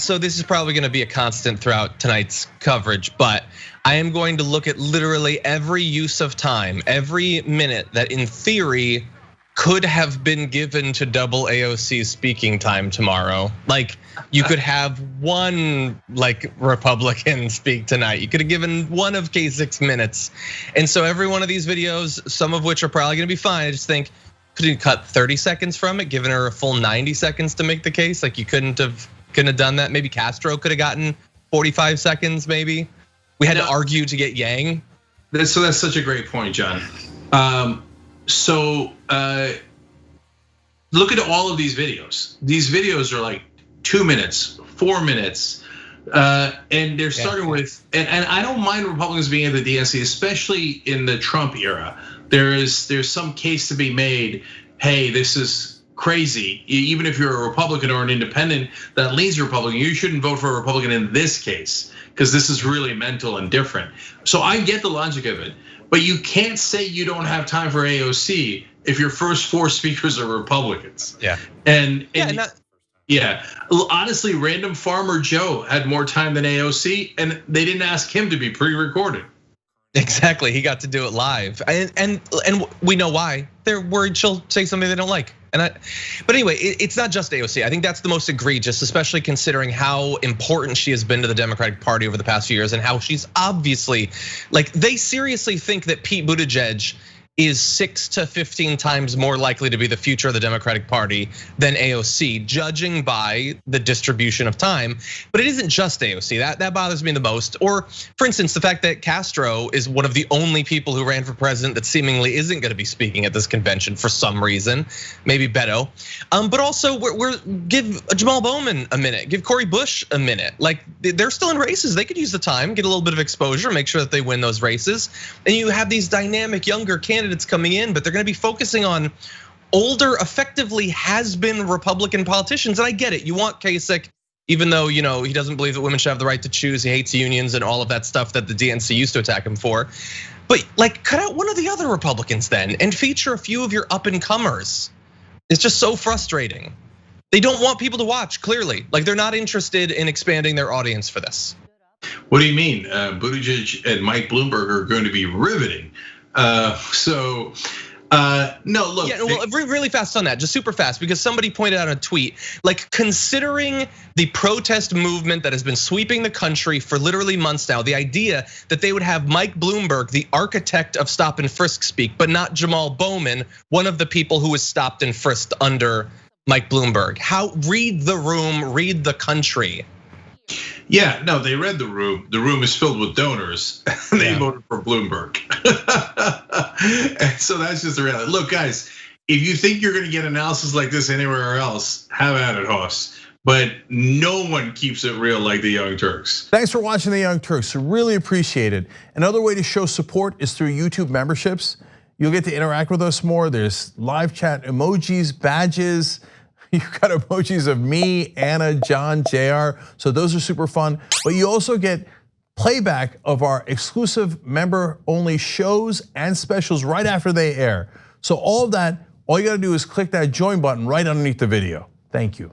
so this is probably gonna be a constant throughout tonight's coverage, but I am going to look at literally every use of time, every minute that in theory could have been given to double AOC speaking time tomorrow. Like you could have one like Republican speak tonight. You could have given one of K6 minutes. And so every one of these videos, some of which are probably gonna be fine, I just think, could you cut 30 seconds from it, given her a full 90 seconds to make the case? Like you couldn't have done that. Maybe Castro could have gotten 45 seconds, maybe. We had to argue to get Yang. So that's such a great point, John. Look at all of these videos. These videos are like 2 minutes, 4 minutes, and they're starting with. And I don't mind Republicans being at the DNC, especially in the Trump era. There's some case to be made. Hey, this is crazy. Even if you're a Republican or an independent that leans Republican, you shouldn't vote for a Republican in this case because this is really mental and different. So I get the logic of it. But you can't say you don't have time for AOC if your first 4 speakers are Republicans. Yeah. Honestly, random farmer Joe had more time than AOC, and they didn't ask him to be pre-recorded. Exactly, he got to do it live, and we know why. They're worried she'll say something they don't like. But anyway, it's not just AOC. I think that's the most egregious, especially considering how important she has been to the Democratic Party over the past few years, and how she's obviously, like, they seriously think that Pete Buttigieg is 6 to 15 times more likely to be the future of the Democratic Party than AOC, judging by the distribution of time. But it isn't just AOC, that bothers me the most. Or for instance, the fact that Castro is one of the only people who ran for president that seemingly isn't gonna be speaking at this convention for some reason, maybe Beto. But also give Jamal Bowman a minute, give Cori Bush a minute. Like they're still in races, they could use the time, get a little bit of exposure, make sure that they win those races. And you have these dynamic younger candidates coming in, but they're gonna be focusing on older, effectively has-been Republican politicians. And I get it, you want Kasich, even though he doesn't believe that women should have the right to choose, he hates unions and all of that stuff that the DNC used to attack him for. But like, cut out one of the other Republicans then, and feature a few of your up-and-comers. It's just so frustrating. They don't want people to watch, clearly. Like they're not interested in expanding their audience for this. What do you mean? Buttigieg and Mike Bloomberg are going to be riveting. No, look. Yeah, well, really fast on that, just super fast, because somebody pointed out a tweet, like considering the protest movement that has been sweeping the country for literally months now, the idea that they would have Mike Bloomberg, the architect of stop and frisk speak, but not Jamal Bowman, one of the people who was stopped and frisked under Mike Bloomberg. Read the room, read the country. Yeah, no, they read the room. The room is filled with donors, and they voted for Bloomberg. And so that's just the reality. Look, guys, if you think you're gonna get analysis like this anywhere else, have at it, Hoss. But no one keeps it real like the Young Turks. Thanks for watching the Young Turks, really appreciate it. Another way to show support is through YouTube memberships. You'll get to interact with us more. There's live chat emojis, badges. You've got emojis of me, Anna, John, JR. So those are super fun. But you also get playback of our exclusive member only shows and specials right after they air. So all of that, all you gotta do is click that join button right underneath the video. Thank you.